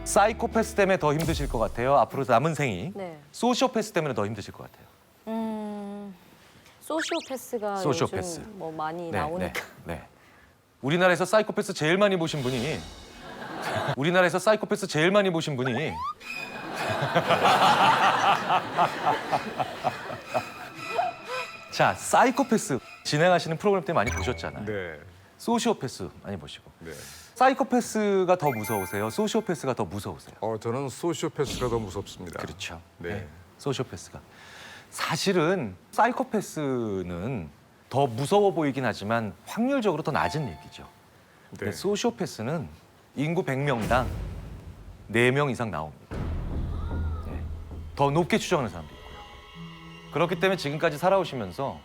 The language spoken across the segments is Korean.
사이코패스 때문에 더 힘드실 것 같아요? 앞으로 남은 생이 네. 소시오패스 때문에 더 힘드실 것 같아요? 소시오패스가 소시오패스. 요즘 뭐 많이 네, 나오니까. 네. 우리나라에서 사이코패스 제일 많이 보신 분이 우리나라에서 사이코패스 제일 많이 보신 분이 자, 사이코패스 진행하시는 프로그램 때 많이 보셨잖아요. 네. 소시오패스 많이 보시고. 네. 사이코패스가 더 무서우세요? 소시오패스가 더 무서우세요? 저는 소시오패스가 더 무섭습니다. 그렇죠. 네. 소시오패스가. 사실은 사이코패스는 더 무서워 보이긴 하지만 확률적으로 더 낮은 얘기죠. 근데 네. 소시오패스는 인구 100명당 4명 이상 나옵니다. 네. 더 높게 추정하는 사람도 있고요. 그렇기 때문에 지금까지 살아오시면서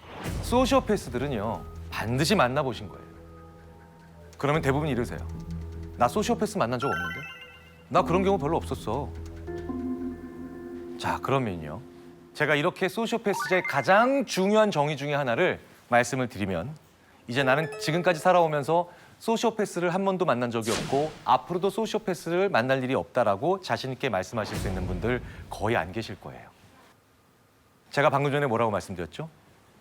소시오패스들은요, 반드시 만나보신 거예요. 그러면 대부분 이러세요. 나 소시오패스 만난 적 없는데? 나 그런 경우 별로 없었어. 자, 그러면요. 제가 이렇게 소시오패스의 가장 중요한 정의 중에 하나를 말씀을 드리면 이제 나는 지금까지 살아오면서 소시오패스를 한 번도 만난 적이 없고 앞으로도 소시오패스를 만날 일이 없다라고 자신 있게 말씀하실 수 있는 분들 거의 안 계실 거예요. 제가 방금 전에 뭐라고 말씀드렸죠?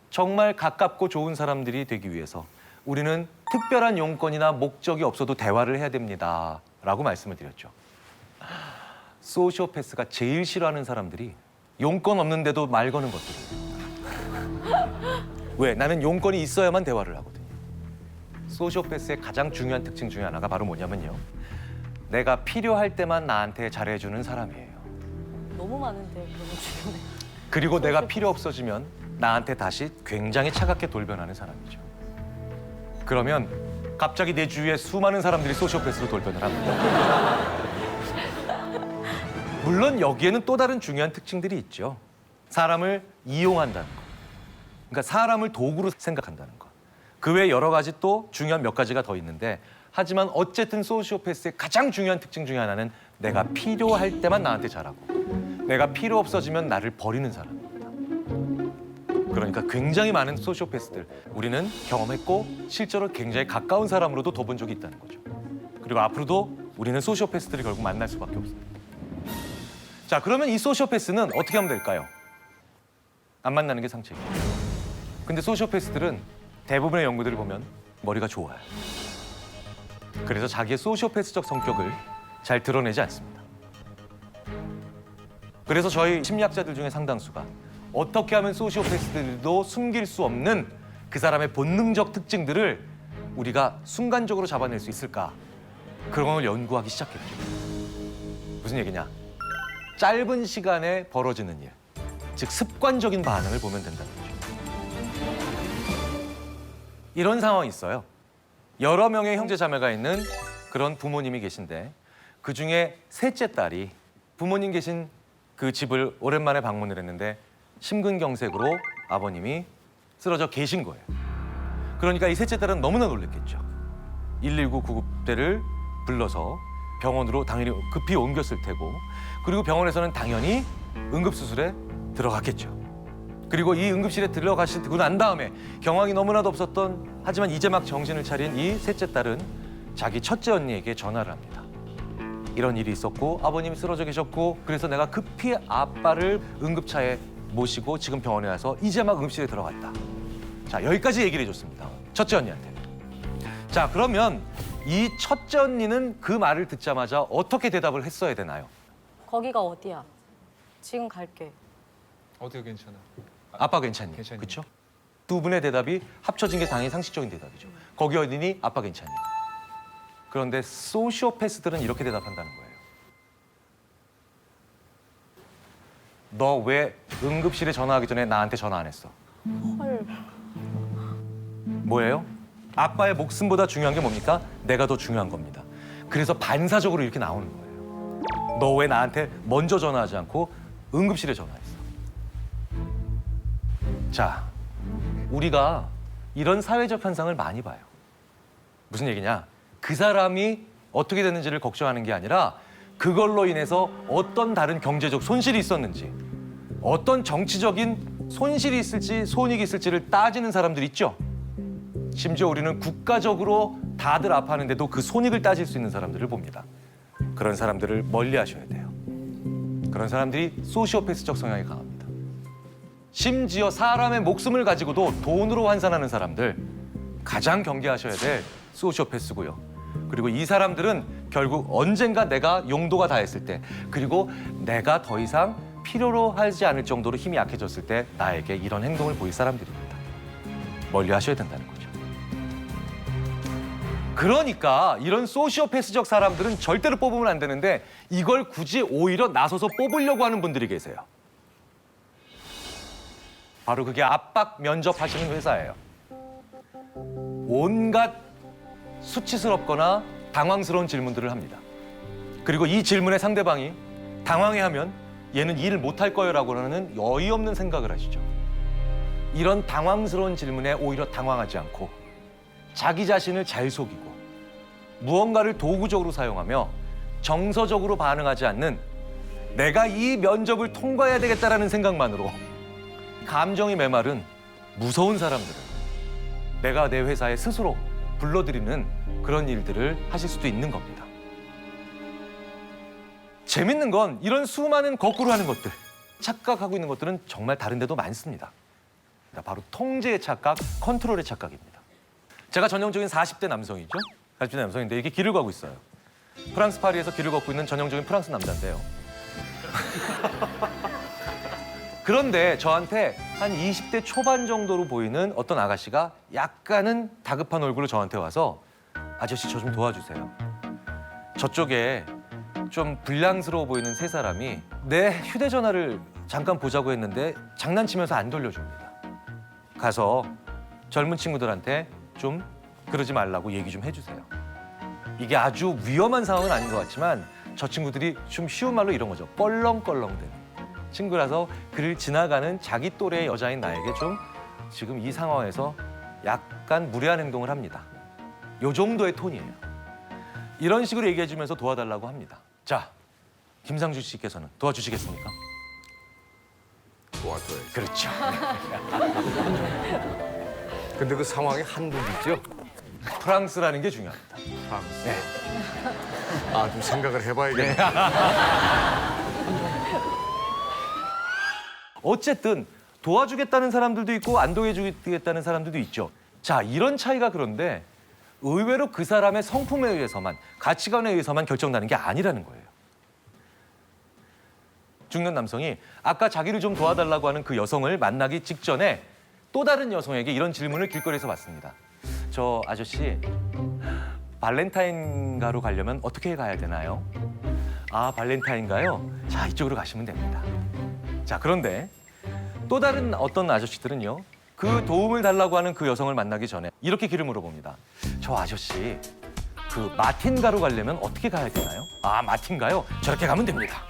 정말 가깝고 좋은 사람들이 되기 위해서 우리는 특별한 용건이나 목적이 없어도 대화를 해야 됩니다. 라고 말씀을 드렸죠. 소시오패스가 제일 싫어하는 사람들이 용건 없는데도 말 거는 것들이에요. 왜? 나는 용건이 있어야만 대화를 하거든요. 소시오패스의 가장 중요한 특징 중에 하나가 바로 뭐냐면요. 내가 필요할 때만 나한테 잘해주는 사람이에요. 너무 많은데 그런 주변에. 그리고 내가 필요 없어지면 나한테 다시 굉장히 차갑게 돌변하는 사람이죠. 그러면 갑자기 내 주위에 수많은 사람들이 소시오패스로 돌변을 합니다. 물론 여기에는 또 다른 중요한 특징들이 있죠. 사람을 이용한다는 거. 그러니까 사람을 도구로 생각한다는 거. 그 외에 여러 가지 또 중요한 몇 가지가 더 있는데 하지만 어쨌든 소시오패스의 가장 중요한 특징 중에 하나는 내가 필요할 때만 나한테 잘하고 내가 필요 없어지면 나를 버리는 사람입니다. 그러니까 굉장히 많은 소시오패스들 우리는 경험했고 실제로 굉장히 가까운 사람으로도 둬본 적이 있다는 거죠. 그리고 앞으로도 우리는 소시오패스들을 결국 만날 수밖에 없습니다. 자, 그러면 이 소시오패스는 어떻게 하면 될까요? 안 만나는 게 상책이에요. 근데 소시오패스들은 대부분의 연구들을 보면 머리가 좋아요. 그래서 자기의 소시오패스적 성격을 잘 드러내지 않습니다. 그래서 저희 심리학자들 중에 상당수가 어떻게 하면 소시오패스들도 숨길 수 없는 그 사람의 본능적 특징들을 우리가 순간적으로 잡아낼 수 있을까? 그런 걸 연구하기 시작했죠. 무슨 얘기냐? 짧은 시간에 벌어지는 일, 즉 습관적인 반응을 보면 된다는 거죠. 이런 상황이 있어요. 여러 명의 형제 자매가 있는 그런 부모님이 계신데 그중에 셋째 딸이 부모님 계신 그 집을 오랜만에 방문을 했는데 심근경색으로 아버님이 쓰러져 계신 거예요. 그러니까 이 셋째 딸은 너무나 놀랐겠죠. 119 구급대를 불러서 병원으로 당연히 급히 옮겼을 테고 그리고 병원에서는 당연히 응급수술에 들어갔겠죠. 그리고 이 응급실에 들어가시고 난 다음에 경황이 너무나도 없었던 하지만 이제 막 정신을 차린 이 셋째 딸은 자기 첫째 언니에게 전화를 합니다. 이런 일이 있었고 아버님이 쓰러져 계셨고 그래서 내가 급히 아빠를 응급차에 모시고 지금 병원에 와서 이제 막 응급실에 들어갔다. 자, 여기까지 얘기를 해줬습니다. 첫째 언니한테. 자, 그러면 이 첫째 언니는 그 말을 듣자마자 어떻게 대답을 했어야 되나요? 거기가 어디야? 지금 갈게. 어디가 괜찮아? 아빠 괜찮니? 괜찮니? 그렇죠? 두 분의 대답이 합쳐진 게 당연히 상식적인 대답이죠. 거기 어디니? 아빠 괜찮니? 그런데 소시오패스들은 이렇게 대답한다는 거예요. 너 왜 응급실에 전화하기 전에 나한테 전화 안 했어? 헐. 뭐예요? 아빠의 목숨보다 중요한 게 뭡니까? 내가 더 중요한 겁니다. 그래서 반사적으로 이렇게 나오는 거예요. 너 왜 나한테 먼저 전화하지 않고 응급실에 전화했어? 자, 우리가 이런 사회적 현상을 많이 봐요. 무슨 얘기냐? 그 사람이 어떻게 됐는지를 걱정하는 게 아니라 그걸로 인해서 어떤 다른 경제적 손실이 있었는지 어떤 정치적인 손실이 있을지 손익이 있을지를 따지는 사람들 있죠. 심지어 우리는 국가적으로 다들 아파하는데도 그 손익을 따질 수 있는 사람들을 봅니다. 그런 사람들을 멀리 하셔야 돼요. 그런 사람들이 소시오패스적 성향이 강합니다. 심지어 사람의 목숨을 가지고도 돈으로 환산하는 사람들, 가장 경계하셔야 될 소시오패스고요. 그리고 이 사람들은 결국 언젠가 내가 용도가 다했을 때, 그리고 내가 더 이상 필요로 하지 않을 정도로 힘이 약해졌을 때 나에게 이런 행동을 보일 사람들입니다. 멀리 하셔야 된다는 거죠. 그러니까 이런 소시오패스적 사람들은 절대로 뽑으면 안 되는데 이걸 굳이 오히려 나서서 뽑으려고 하는 분들이 계세요. 바로 그게 압박 면접하시는 회사예요. 온갖 수치스럽거나 당황스러운 질문들을 합니다. 그리고 이 질문에 상대방이 당황해하면 얘는 일을 못할 거예요라고 하는 어이없는 생각을 하시죠. 이런 당황스러운 질문에 오히려 당황하지 않고 자기 자신을 잘 속이고 무언가를 도구적으로 사용하며 정서적으로 반응하지 않는 내가 이 면접을 통과해야 되겠다라는 생각만으로 감정이 메마른 무서운 사람들은 내가 내 회사에 스스로 불러들이는 그런 일들을 하실 수도 있는 겁니다. 재밌는 건 이런 수많은 거꾸로 하는 것들, 착각하고 있는 것들은 정말 다른 데도 많습니다. 바로 통제의 착각, 컨트롤의 착각입니다. 제가 전형적인 40대 남성이죠. 40대 남성인데 이렇게 길을 가고 있어요. 프랑스 파리에서 길을 걷고 있는 전형적인 프랑스 남자인데요. 그런데 저한테 한 20대 초반 정도로 보이는 어떤 아가씨가 약간은 다급한 얼굴로 저한테 와서 아저씨 저 좀 도와주세요. 저쪽에 좀 불량스러워 보이는 세 사람이 내 휴대전화를 잠깐 보자고 했는데 장난치면서 안 돌려줍니다. 가서 젊은 친구들한테 좀 그러지 말라고 얘기 좀 해주세요. 이게 아주 위험한 상황은 아닌 것 같지만 저 친구들이 좀 쉬운 말로 이런 거죠. 껄렁껄렁대는 친구라서 그를 지나가는 자기 또래의 여자인 나에게 좀 지금 이 상황에서 약간 무례한 행동을 합니다. 요 정도의 톤이에요. 이런 식으로 얘기해주면서 도와달라고 합니다. 자, 김상준 씨께서는 도와주시겠습니까? 도와줘야지. 그렇죠. 근데 그 상황이 한국이죠? 프랑스라는 게 중요합니다. 프랑스. 네. 아, 좀 생각을 해봐야겠네. 어쨌든 도와주겠다는 사람들도 있고 안 도와주겠다는 사람들도 있죠. 자, 이런 차이가 그런데 의외로 그 사람의 성품에 의해서만, 가치관에 의해서만 결정나는 게 아니라는 거예요. 중년 남성이 아까 자기를 좀 도와달라고 하는 그 여성을 만나기 직전에 또 다른 여성에게 이런 질문을 길거리에서 받습니다. 저 아저씨, 발렌타인가로 가려면 어떻게 가야 되나요? 아, 발렌타인가요? 자, 이쪽으로 가시면 됩니다. 자, 그런데 또 다른 어떤 아저씨들은요, 그 도움을 달라고 하는 그 여성을 만나기 전에 이렇게 길을 물어봅니다. 저 아저씨, 그 마틴가로 가려면 어떻게 가야 되나요? 아, 마틴가요? 저렇게 가면 됩니다.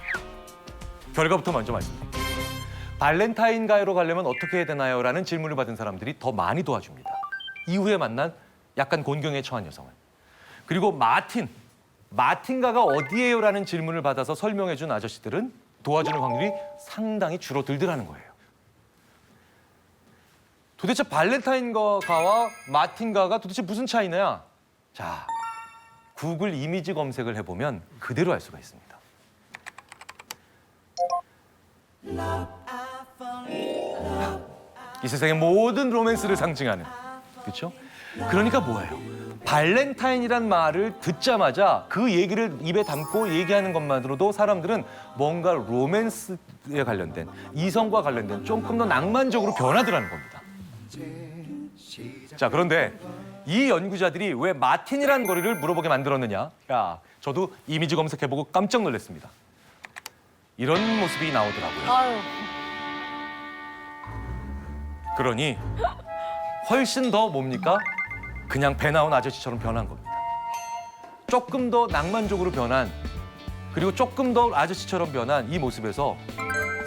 결과부터 먼저 말씀드릴게요. 발렌타인가로 가려면 어떻게 해야 되나요? 라는 질문을 받은 사람들이 더 많이 도와줍니다. 이후에 만난 약간 곤경에 처한 여성을. 그리고 마틴가가 어디예요? 라는 질문을 받아서 설명해 준 아저씨들은 도와주는 확률이 상당히 줄어들더라는 거예요. 도대체 발렌타인가와 마틴가가 도대체 무슨 차이냐? 자, 구글 이미지 검색을 해보면 그대로 알 수가 있습니다. 이 세상의 모든 로맨스를 상징하는, 그렇죠? 그러니까 뭐예요? 발렌타인이란 말을 듣자마자 그 얘기를 입에 담고 얘기하는 것만으로도 사람들은 뭔가 로맨스에 관련된, 이성과 관련된 조금 더 낭만적으로 변하더라는 겁니다. 자, 그런데 이 연구자들이 왜 마틴이라는 거리를 물어보게 만들었느냐? 야, 저도 이미지 검색해보고 깜짝 놀랐습니다. 이런 모습이 나오더라고요. 아유, 그러니 훨씬 더 뭡니까? 그냥 배 나온 아저씨처럼 변한 겁니다. 조금 더 낭만적으로 변한, 그리고 조금 더 아저씨처럼 변한 이 모습에서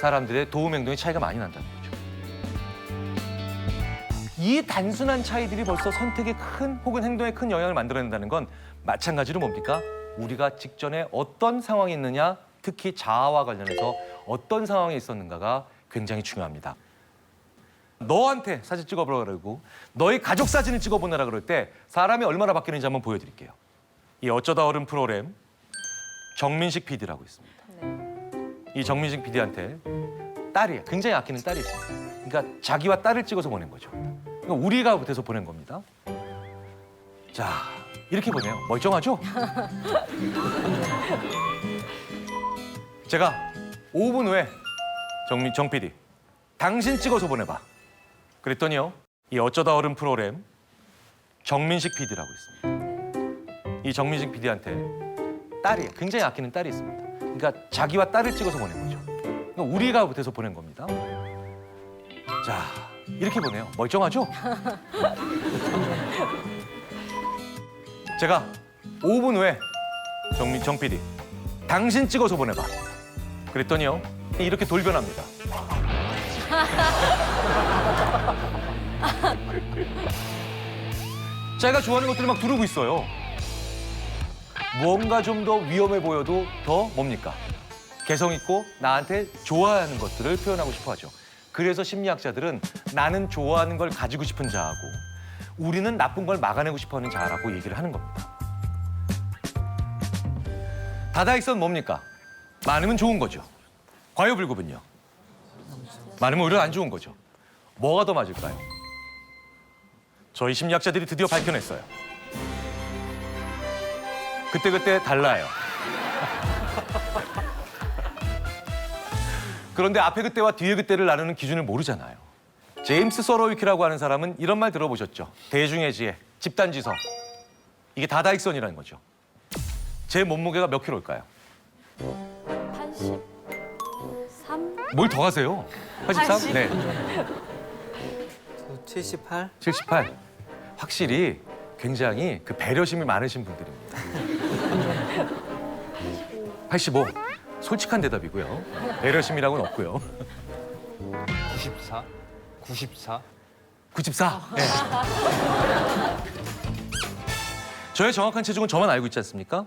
사람들의 도움 행동의 차이가 많이 난다는 거죠. 이 단순한 차이들이 벌써 선택에 큰, 혹은 행동에 큰 영향을 만들어낸다는 건 마찬가지로 뭡니까? 우리가 직전에 어떤 상황이 있느냐, 특히 자아와 관련해서 어떤 상황에 있었는가가 굉장히 중요합니다. 너한테 사진 찍어보라 그러고 너희 가족 사진을 찍어보내라 그럴 때 사람이 얼마나 바뀌는지 한번 보여드릴게요. 이 어쩌다 어른 프로그램 정민식 PD라고 있습니다. 네. 이 정민식 PD한테 딸이 굉장히 아끼는 딸이 있습니다. 그러니까 자기와 딸을 찍어서 보낸 거죠. 그러니까 우리가 돼서 보낸 겁니다. 자, 이렇게 보내요. 멀쩡하죠? 제가 5분 후에 정 PD, 당신 찍어서 보내봐. 그랬더니요, 이 어쩌다 어른 프로그램 정민식 PD라고 있습니다. 이 정민식 PD한테 딸이 굉장히 아끼는 딸이 있습니다. 그러니까 자기와 딸을 찍어서 보낸 거죠. 그러니까 우리가 돼서 보낸 겁니다. 자, 이렇게 보내요. 멀쩡하죠? 제가 5분 후에 정 PD, 당신 찍어서 보내봐. 그랬더니요, 이렇게 돌변합니다. 자기가 좋아하는 것들을 막 두르고 있어요. 무언가 좀 더 위험해 보여도 더 뭡니까? 개성 있고 나한테 좋아하는 것들을 표현하고 싶어 하죠. 그래서 심리학자들은 나는 좋아하는 걸 가지고 싶은 자하고 우리는 나쁜 걸 막아내고 싶어 하는 자라고 얘기를 하는 겁니다. 다다익선 뭡니까? 많으면 좋은 거죠. 과요불급은요? 많으면 오히려 안 좋은 거죠. 뭐가 더 맞을까요? 저희 심리학자들이 드디어 밝혀냈어요. 그때그때 달라요. 그런데 앞에 그때와 뒤에 그때를 나누는 기준을 모르잖아요. 제임스 서로위키라고 하는 사람은 이런 말 들어보셨죠? 대중의 지혜, 집단지성. 이게 다다익선이라는 거죠. 제 몸무게가 몇 킬로일까요? 83? 뭘 더 하세요? 83? 네. 78? 78. 확실히 굉장히 그 배려심이 많으신 분들입니다. 85. 솔직한 대답이고요. 배려심이라고는 없고요. 94? 94? 94. 네. 저의 정확한 체중은 저만 알고 있지 않습니까?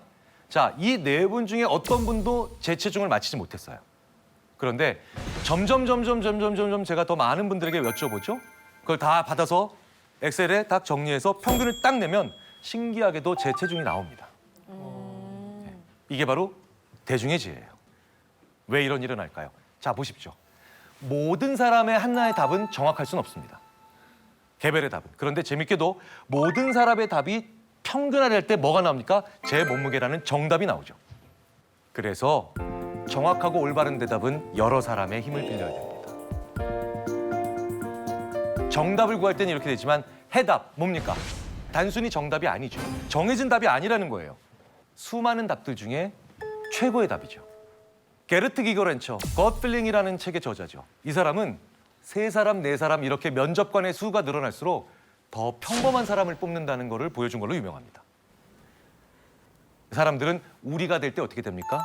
자, 이 네 분 중에 어떤 분도 제 체중을 맞히지 못했어요. 그런데 점점 제가 더 많은 분들에게 여쭤보죠. 그걸 다 받아서 엑셀에 딱 정리해서 평균을 딱 내면 신기하게도 제 체중이 나옵니다. 네. 이게 바로 대중의 지혜예요. 왜 이런 일은 할까요? 자, 보십시오. 모든 사람의 하나의 답은 정확할 수는 없습니다. 개별의 답은. 그런데 재밌게도 모든 사람의 답이 평균화될 때 뭐가 나옵니까? 제 몸무게라는 정답이 나오죠. 그래서 정확하고 올바른 대답은 여러 사람의 힘을 빌려야 됩니다. 정답을 구할 때는 이렇게 되지만 해답 뭡니까? 단순히 정답이 아니죠. 정해진 답이 아니라는 거예요. 수많은 답들 중에 최고의 답이죠. 게르트 기거렌처, 것 필링이라는 책의 저자죠. 이 사람은 세 사람, 네 사람 이렇게 면접관의 수가 늘어날수록 더 평범한 사람을 뽑는다는 것을 보여준 걸로 유명합니다. 사람들은 우리가 될 때 어떻게 됩니까?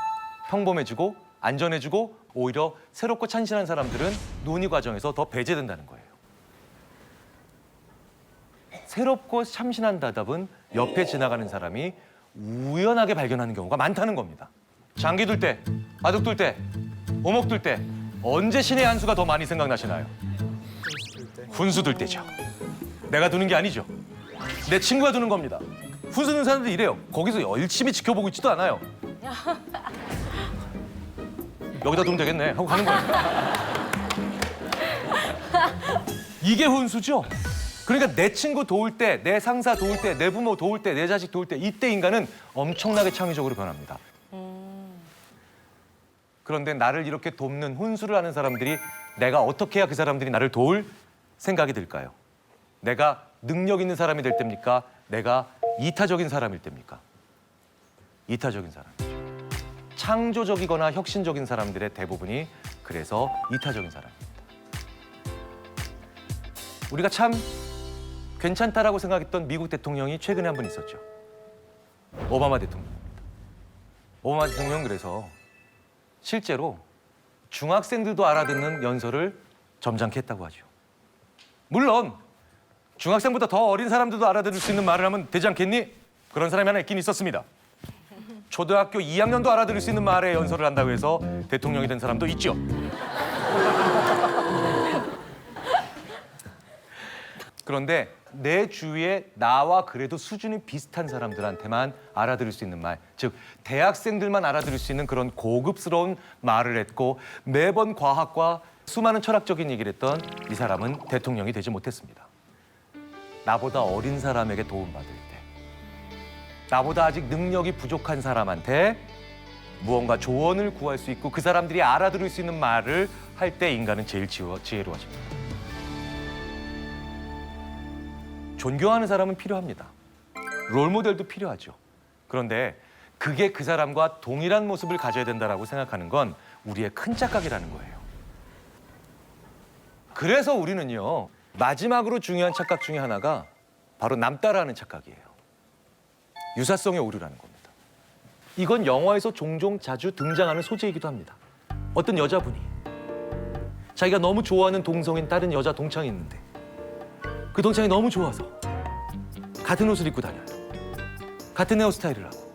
평범해지고 안전해지고 오히려 새롭고 참신한 사람들은 논의 과정에서 더 배제된다는 거예요. 새롭고 참신한 대답은 옆에 지나가는 사람이 우연하게 발견하는 경우가 많다는 겁니다. 장기 둘 때, 바둑 둘 때, 오목 둘 때 언제 신의 한 수가 더 많이 생각나시나요? 훈수 둘 때죠. 내가 두는 게 아니죠. 내 친구가 두는 겁니다. 훈수 두는 사람들이 이래요. 거기서 열심히 지켜보고 있지도 않아요. 여기다 두면 되겠네 하고 가는 거예요. 이게 훈수죠. 그러니까 내 친구 도울 때, 내 상사 도울 때, 내 부모 도울 때, 내 자식 도울 때 이때 인간은 엄청나게 창의적으로 변합니다. 그런데 나를 이렇게 돕는 훈수를 하는 사람들이 내가 어떻게 해야 그 사람들이 나를 도울 생각이 들까요? 내가 능력 있는 사람이 될 때입니까? 내가 이타적인 사람일 때입니까? 이타적인 사람. 창조적이거나 혁신적인 사람들의 대부분이 그래서 이타적인 사람입니다. 우리가 참 괜찮다라고 생각했던 미국 대통령이 최근에 한 분 있었죠. 오바마 대통령입니다. 오바마 대통령은 그래서 실제로 중학생들도 알아듣는 연설을 점잖게 했다고 하죠. 물론 중학생보다 더 어린 사람들도 알아들을 수 있는 말을 하면 되지 않겠니? 그런 사람이 하나 있긴 있었습니다. 초등학교 2학년도 알아들을 수 있는 말에 연설을 한다고 해서 대통령이 된 사람도 있죠. 그런데 내 주위에 나와 그래도 수준이 비슷한 사람들한테만 알아들을 수 있는 말, 즉 대학생들만 알아들을 수 있는 그런 고급스러운 말을 했고 매번 과학과 수많은 철학적인 얘기를 했던 이 사람은 대통령이 되지 못했습니다. 나보다 어린 사람에게 도움받을 때, 나보다 아직 능력이 부족한 사람한테 무언가 조언을 구할 수 있고 그 사람들이 알아들을 수 있는 말을 할 때 인간은 제일 지혜로워집니다. 존경하는 사람은 필요합니다. 롤모델도 필요하죠. 그런데 그게 그 사람과 동일한 모습을 가져야 된다고 생각하는 건 우리의 큰 착각이라는 거예요. 그래서 우리는요, 마지막으로 중요한 착각 중에 하나가 바로 남 따라하는 착각이에요. 유사성의 오류라는 겁니다. 이건 영화에서 종종 자주 등장하는 소재이기도 합니다. 어떤 여자분이 자기가 너무 좋아하는 동성인 다른 여자 동창이 있는데 그 동창이 너무 좋아서 같은 옷을 입고 다녀요. 같은 헤어스타일을 하고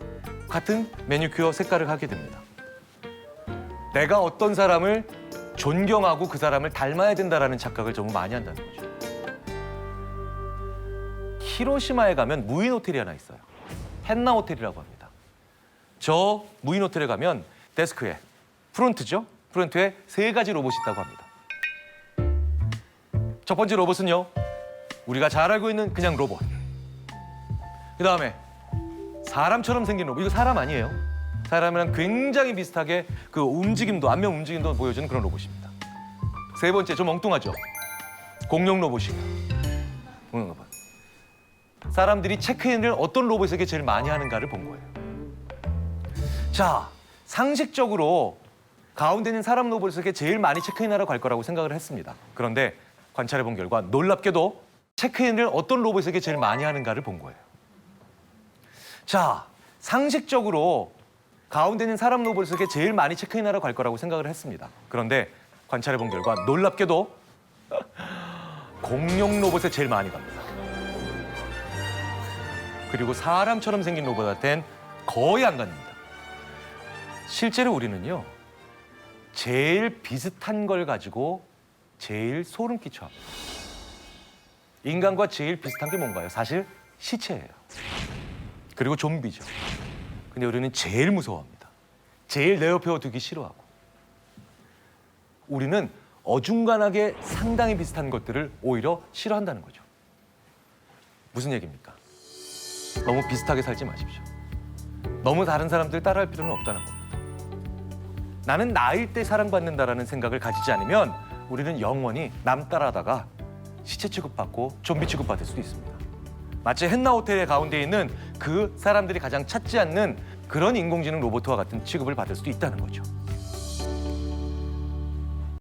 같은 매니큐어 색깔을 하게 됩니다. 내가 어떤 사람을 존경하고 그 사람을 닮아야 된다라는 착각을 정말 많이 한다는 거죠. 히로시마에 가면 무인 호텔이 하나 있어요. 헨나 호텔이라고 합니다. 저 무인 호텔에 가면 데스크에 프론트죠. 프론트에 3가지 로봇이 있다고 합니다. 첫 번째 로봇은요, 우리가 잘 알고 있는 그냥 로봇. 그 다음에 사람처럼 생긴 로봇. 이거 사람 아니에요. 사람이랑 굉장히 비슷하게 그 움직임도, 안면 움직임도 보여주는 그런 로봇입니다. 3번째, 좀 엉뚱하죠. 공룡 로봇이에요. 공룡 로봇. 사람들이 체크인을 어떤 로봇에게 제일 많이 하는가를 본 거예요. 자, 상식적으로 가운데 있는 사람 로봇에게 제일 많이 체크인하러 갈 거라고 생각을 했습니다. 그런데 관찰해 본 결과 놀랍게도 체크인을 어떤 로봇에게 제일 많이 하는가를 본 거예요. 자, 상식적으로 가운데 있는 사람 로봇에게 제일 많이 체크인하러 갈 거라고 생각을 했습니다. 그런데 관찰해 본 결과 놀랍게도 공룡 로봇에 제일 많이 갑니다. 그리고 사람처럼 생긴 로봇한테는 거의 안 갑니다. 실제로 우리는요, 제일 비슷한 걸 가지고 제일 소름 끼쳐 합니다. 인간과 제일 비슷한 게 뭔가요? 사실 시체예요. 그리고 좀비죠. 근데 우리는 제일 무서워합니다. 제일 내 옆에 두기 싫어하고. 우리는 어중간하게 상당히 비슷한 것들을 오히려 싫어한다는 거죠. 무슨 얘기입니까? 너무 비슷하게 살지 마십시오. 너무 다른 사람들 따라할 필요는 없다는 겁니다. 나는 나일 때 사랑받는다라는 생각을 가지지 않으면 우리는 영원히 남 따라하다가 시체 취급받고 좀비 취급받을 수도 있습니다. 마치 헨나 호텔의 가운데 있는 그 사람들이 가장 찾지 않는 그런 인공지능 로봇과 같은 취급을 받을 수도 있다는 거죠.